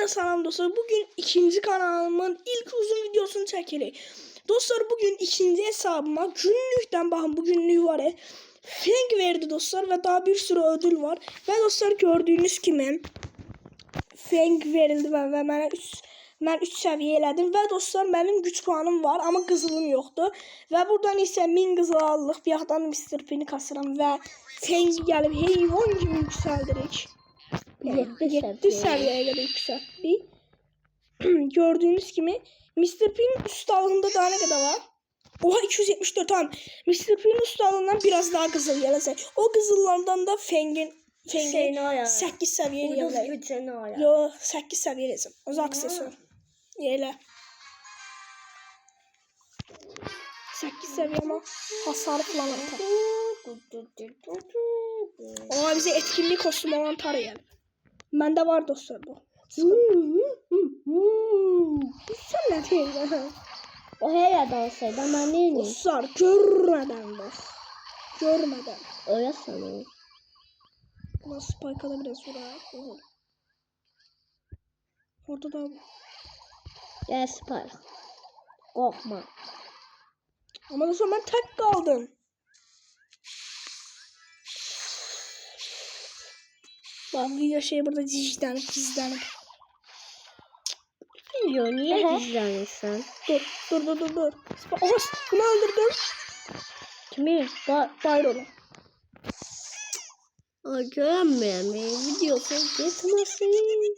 Hepinize selam dostlar. Bugün ikinci kanalımın ilk uzun videosunu çekelim. Dostlar bugün ikinci hesabıma günlükten bakın bu günlük var ya. Feng verdi dostlar ve daha bir sürü ödül var. Ve dostlar gördüğünüz gibi Feng verildi ve ben 3 seviye elədim. Ve dostlar benim güç puanım var ama qızılım yoktu. Ve buradan ise 1000 qızıl aldık. Bir yaxdan Mr. Pin'i kasıram ve Feng'i gəlib heyvan gibi yükseldirik. 7 seviyeye kadar yükselttik. Gördüğünüz gibi Mr. P'nin ustalığında daha ne kadar var? Oha 274 tamam. Mr. P'nin ustalığından biraz daha kızıl gelecek. O kızıllardan da Feng'in 8 seviye gelecek. Yo 8 seviye gelecek. O da aksesuar. Yeyle. 8 seviye ama hasarı falan atar. Ama bize etkinlik kostüm olan tarayalım. Bende var dostlar bu. Sen ne diyorsun? O her yerden olsaydı ben ne diyeyim? Dostlar görmeden bak. Görmeden. Öyle sanırım. Nasıl spike'a da biraz vurayım. Orada da Gel Spike. Korkma. ama dostlar ben tek kaldım. Bak video şey burada gizlenip. Bilmiyorum niye gizlenirsen. Dur. Oha bunu öldürdüm. Kimi? Byron'u. Ay göremiyorum. Videosu geçmesin.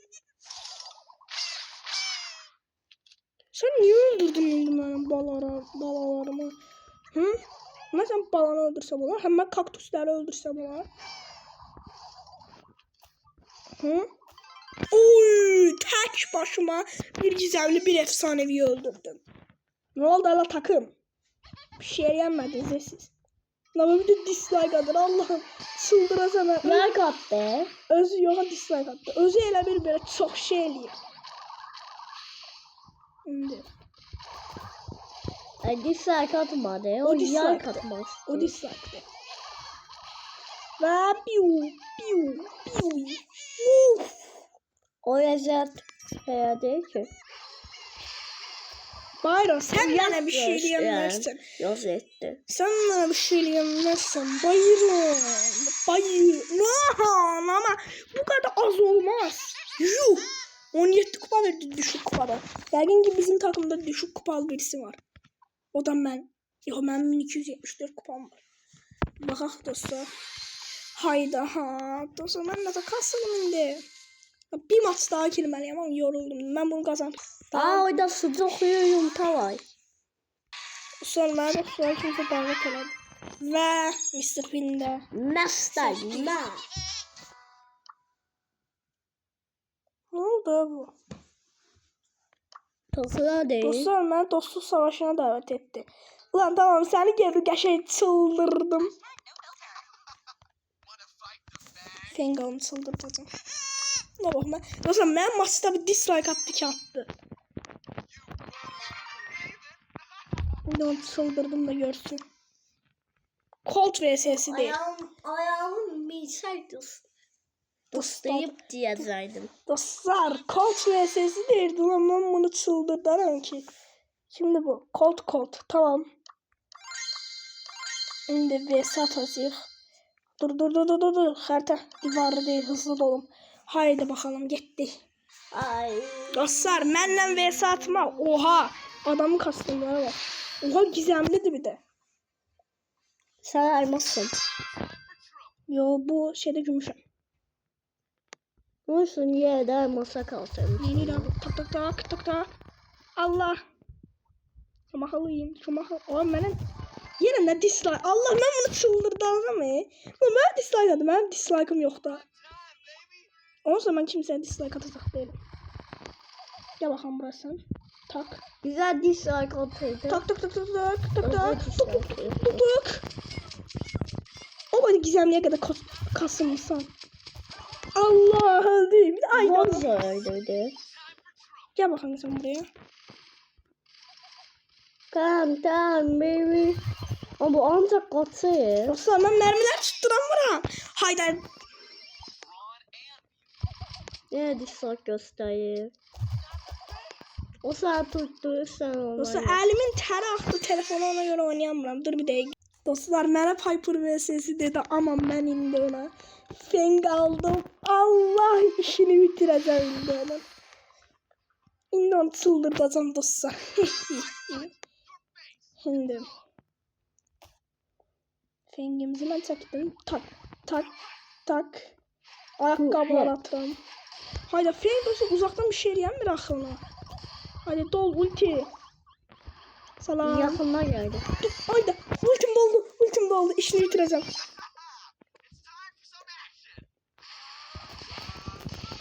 Sen niye öldürdün bunların balalarımı? Hı? Ama sen balanı öldürsem olur. Hemen kaktüsleri öldürsem olur. Hı? Oy, tek başıma bir gizemli bir efsanevi öldürdüm. Ne oldu hala takım? Bir şey yenmediniz siz. Ama bir de dislike atır Allah'ım. Çıldıracağım ben. Like attı. Özü yoxa dislike attı. Özü elə bir belə çox şey eləyir. İndi. Ay dislike atmadı. O like atmaz. O dislike'dı. Və piu. Uf. O lezzet veya değil ki. Byron sen mənə bir şey deyəmərsən. Yaz etti. Sen mənə bir şey deyəmərsən. Byron. Ama bu kadar az olmaz. Yuh. 17 kupa verdi düşük kupada. Yəqin ki bizim takımda düşük kupalı birisi var. O da mən. Yox mənim 1274 kupam var. Baxaq dostlar. Hayda dostlar mən nəsə kasılım indi. Bir maç daha girmeliyim ama yoruldum. Ben bunu kazandım. Orada sıcak yumurta var. Sonra dostlar kimse davet edelim. Ve Mr. Pin'de. Nasıl? Ne oldu bu? Tosuna değil. Dostlar beni dostluk savaşına davet etti. Ulan tamam seni geri geçe çıldırdım. Fengal'ını çıldırtacağım. Ne bakma. Dostlar ben maçta bir dislike attı. Şimdi onu çıldırdım da görsün. Colt vs'si değil. Ayağımın bir şey dostlayıp diyecektim. Dostlar Colt vs'si değildi lan ben bunu çıldırdım ki. Şimdi bu Colt tamam. Şimdi vs atacağız. Dur. Harita divarı değil hızlı olun. Haydi bakalım gitti. Ay. Dostlar mənlə vs atma. Oha. Adamın kostümleri var. Oha gizemlidir bir de. Sen elmasın. Yo bu şeyde gümüşüm. Olsun yerde elmasa kalsın. Yeni lan. Tak. Allah. Şumahalıyım. Oğlum benim. Yine de dislike. Allah ben bunu çıldırdım mı? Ben dislike adım. Benim dislike'ım yok da. O zaman kimseye dislike atacak değilim. Gel bakalım burası. Tak. Güzel dislike atıydı. Tak. O bana gizemliye kadar kasılmışsan. Allah öldü. Bir de aynı. Öldürdü. Gel bakalım sen buraya. Tamam baby. Ama bu ancak kaçıyor. Dostlar ben mermiler tutturan var ha. Haydi. Yine dislike gösterir. O saat tuttu sen Dostlar olmayı. elimin teri aktı, telefonu ona göre oynayamıram. Dur bir dakika. Dostlar mənə Piper vs dedi, amma mən indi ona Feng aldım. Allah işini bitirəcəm indi onun. İndi onu çıldırtacağım dostlar. Şimdi Fengimizi mən çəkdim. Tak tak tak. Ayaqqabılar atıram. Hayda Feng dostlar uzaqdan bir şey eləyənmir axı ona. Haydi dol ulti. Salam. Yakınına geldi. Hayda ultim doldu. İşini bitireceğim.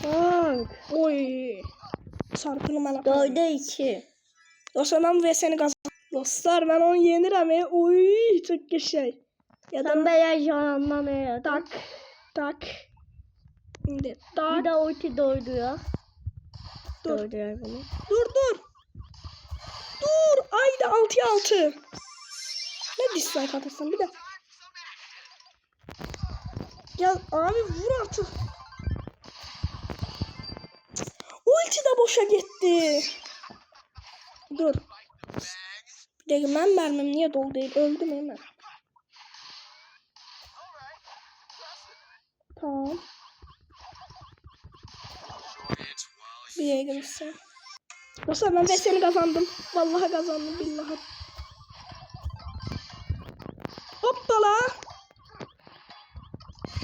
Bak. Oy. Çarpını mən aparım. 4'e 2. Dostlar mən VS'ni qazandım. Dostlar mən onu yenirəm. Oy çok geçey. Ya da Sen beyaz yanından eğer. tak tak. Şimdi Bir tak. de ulti doydu ya. Dur. Doydu ya bunu. Dur. Ayda 6'ya 6. Ne dislike atarsan bir de. Gel abi vur artık. Ulti de boşa gitti. Dur. Bir dakika ben mermim niye dolu değil? Öldüm hemen. Tamam. Bir dakika misin? Dostlar ben seni kazandım. Vallahi kazandım billahi. Hoppala.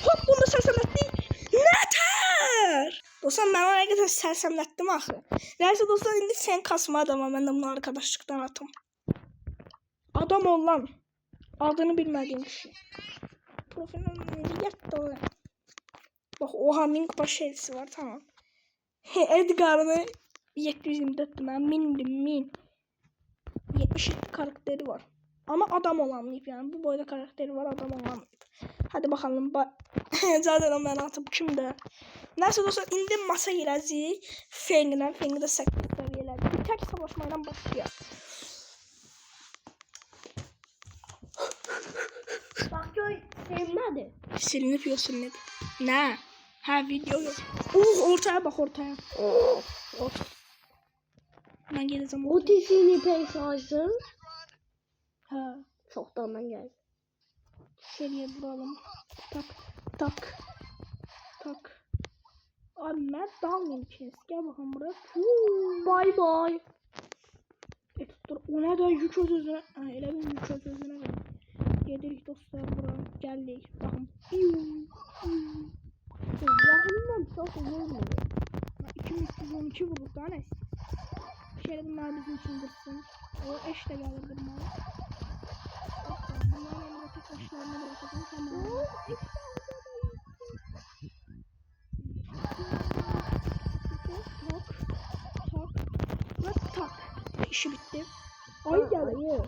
Hop bunu sersemletti. Neter. Dostlar ben ona kadar sersemlettim axı. Neyse dostlar indi sen kasma adama ben de bunu arkadaşlıktan atım. Adam ol lan. Adını bilmediğim kişi. Profilin yattı. Bak oha mink baş elisi var tamam. Edgar'ını 724 mən min 77 karakteri var. Ama adam olamayıb yani bu boyda karakteri var adam olamayıb. Hadi bakalım zaten o mən atıb kimdə. Neyse dostlar indi masa girəcəyik. Feng'dən də 8 səviyyələr. Bir tek savaşmayla başlayaq. Bak göy sevmedi. Silinip yok silinip. Ne? Ha video yok. Ortaya bak ortaya. Of. Ben geleceğim ortaya. Ultisini pek açtın. Ha. Çoktandan geldi. Şuraya vuralım. Tak. Abi ben dalmayayım kes. Gel bakalım buraya. Bye bye. Dur. O ne de yük özüne. Ha elə bir yük özüne ver. Gelirik dostlar buraya. Geldik. Bakın. Yakından çok olmuyor. 2312 vurur daha ne? Şöyle bunlar bizim için dursun. O eş de gelir bunlar. Bunlar elinde tek başlarına bırakacağım. Tamam. Tak. İşi bitti. Ay geldi. Hayır.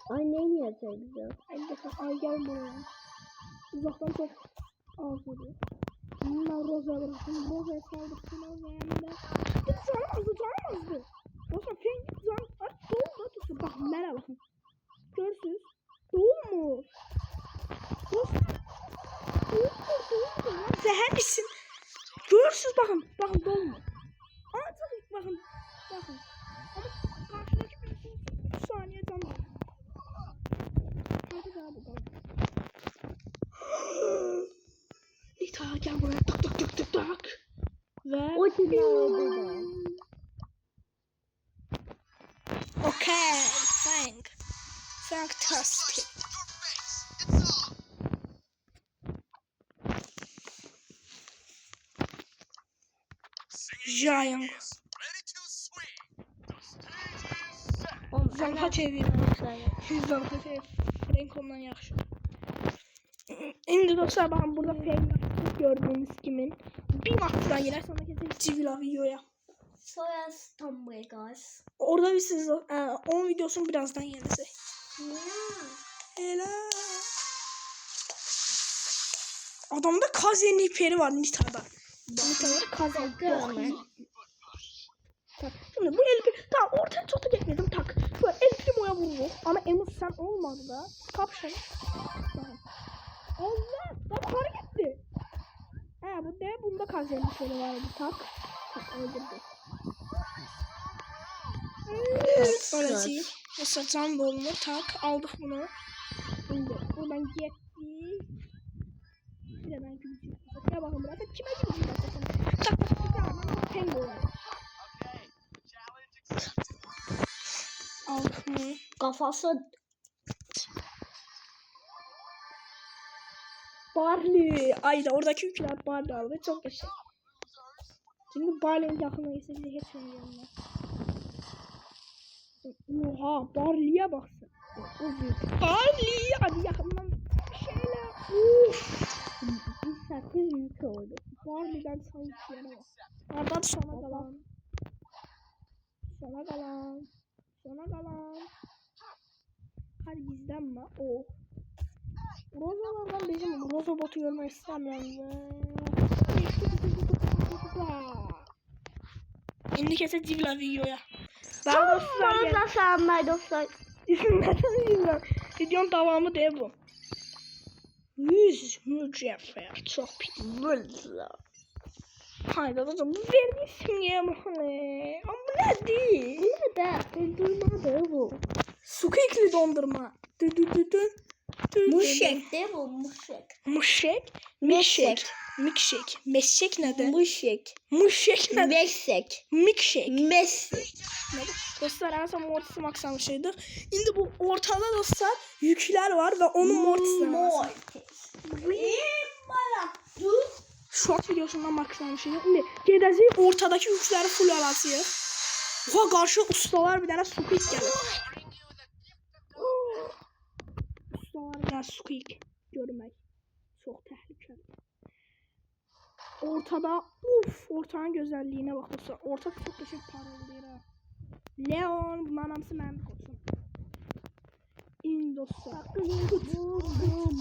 Ay ne niyeti bize? Ay gel buraya. Uzaktan çok az vuruyor. Bunlar Roza'ya bırakın. Roza'ya saldırsın Roza'ya hem de. Bir canım azdı. Dostlar Feng can aç doğum da bak merhaba bakın. Görsünüz. Doğum mu? Dostlar. Doğum. Zehir misin? Görsünüz bakın. Bakın doğum mu? Artık bakın. Ama karşıdaki birisi 3 saniye can var. Hadi daha bu kadar. İta gel buraya tak. Ve O tipi orada. okay, fantastic. Giant. Zanha çevir. Zanha çevir. Renk ondan yaxşı. İndi dostlar bakın burada Feng gördüğünüz kimin. Bir vaktidan girer sonra kesin civila videoya. So yes, Tomboy guys. Orada bir siz 10 videosunu birazdan gelecek. Helal. Adamda Kazen iperi var Nita'da. Nita'da Kazen iperi. Şimdi bu el tamam ortaya çok da gitmedim tak. Şöyle el primoya vurdu. Ama Emus sen olmadı da. Kapşın. Allah. Bak yukarı gitti. He bu de. Bunda kazendi şöyle var bu tak. Tak öldürdü. Sonraki. Dostlar can dolma tak. Aldık bunu. Şimdi buradan gitti. Bir de ben gülücük. Ya bakın burası kime gülücük atacağım. Tak tak tak. Penguin. Aldık mı? Kafası Barley. Ayda oradaki yükler Barley aldı. Çok yaşa. Şimdi Barley'in yakınına gitse bize hiç önemli. Oha Barley'e baksın. Barley. Hadi yakından şeyle. bir sakız yük oldu. Barley'den sanki bak. Oradan sona kalan. Sona kalan. Sona kalan. Hadi gizlenme. Oh. Rozalardan bizim Roza botu görmek istemiyorum. Şimdi keseceğim la videoya. Ben dostlar gel. Fazla selamlar dostlar. Videonun devamı değil bu. 100 mücevher çok pis. Haydi dostum bu verdiğin simgeye bak ne. Ama bu ne değil. Bu da dondurma bu. Su kekli dondurma. Muşek değil bu muşek. Muşek. Milkshake. Milkshake. Meşek nedir? Muşek. Muşek nedir? Meşek. Milkshake. Meşek. Dostlar en son Mortis'i maksamışıydık. Şimdi bu ortada dostlar yükler var ve onun Mortis'ine short videosundan maksamışıydık. Şimdi gedəcəyik ortadaki yükləri full alasıyıq. Oha qarşı ustalar bir dənə squeak gəlir. Ustalar bir dənə squeak görmək. Çox təhlükəli. Ortada ortanın gözəlliyinə bax dostlar. Orta çox qəşəng parıldayır. Leon bunların hamısı mənim olsun. İn dostlar.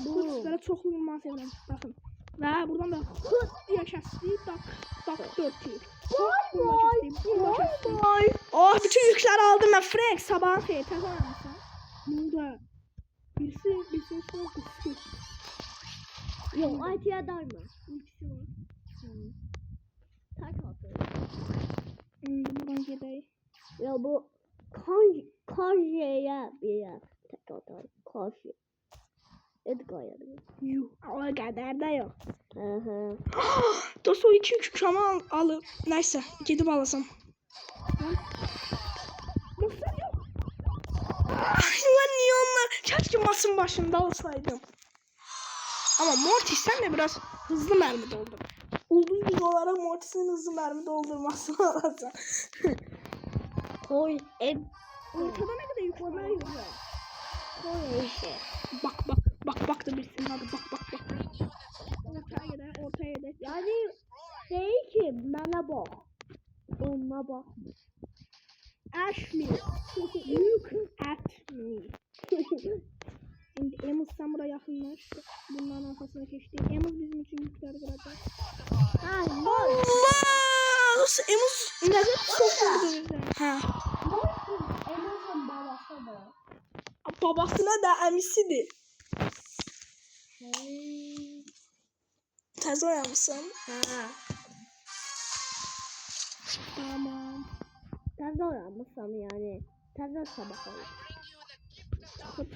Dostlara çox uyumanı sevirəm. Baxın. Və buradan da hıt diye kəsdik. Tak 4 yük. Oh bütün yükləri aldım mən. Frank sabahın xeyir. Təzə oynamısan. Burada. Birisi sonra kısır. Yok Ayça'ya darma. İkisi var. Tak atıyorum. Buradan gedək. Ya bu Karja'ya bir yer. Tak atıyorum. Karşı. Edgar yarıyor. Yuh. O qədər də yox. Hı. Dost o 2 yük kama alıp. Neyse gidip alasam. Dostlar yok. Lan niye onlar? Keşke masın başında olsaydım. Ama Mortis sen de biraz hızlı mermi doldur. Ulduz gibi olarak Mortis'in hızlı mermi doldurmasını alacağım. Koy. Ortada ne kadar yük var? Koy işte. Bak da bilsin hadi bak. Ortaya gider. Yani şey ki bana bak. Ona bak. Ashley. You can at me. Şimdi Amos sen buraya yakınlaş. Bunların arkasına geçti. Amos bizim için yükler bırakacak. Allah! Nasıl Amos neden çok vurdu bize? Ha. Amazon babası mı? Babasına da emisidir. Tez oynamışsın. Ha. Tamam. Tezde uyanmışsam yani. Tezde sabah olur. Kıt.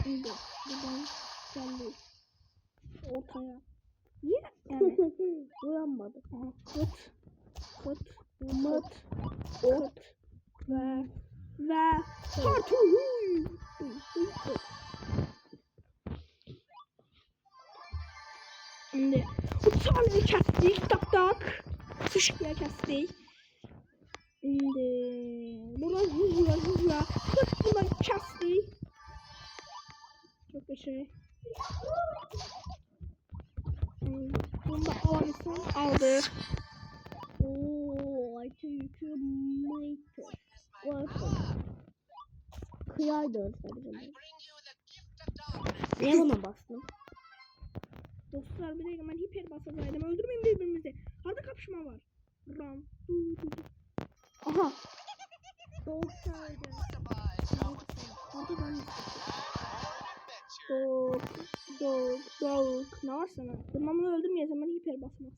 Şimdi buradan geldi. Ortaya. Niye? Yani. Uyanmadı. Kıt. Ve Kartuhu. Şimdi uçağını kestik tak. Fışkıya kestik. Şimdi buradan hızla. Kıt buradan kestik. Çok bir şey. Bunu da alabilirsin. Aldık. Ooo Ayça yükü mıydı? Orası. Kıyaydı orası. Niye buna bastım? Dostlar bir dakika ben hiper basacağım. Öldürmeyin birbirimizi. Arada kapışma var. Ram. Aha. Doğuştaydı. Orada ben Dog. Ne var sana? Tırmanımı öldürmeyeceğim. Ben basmaq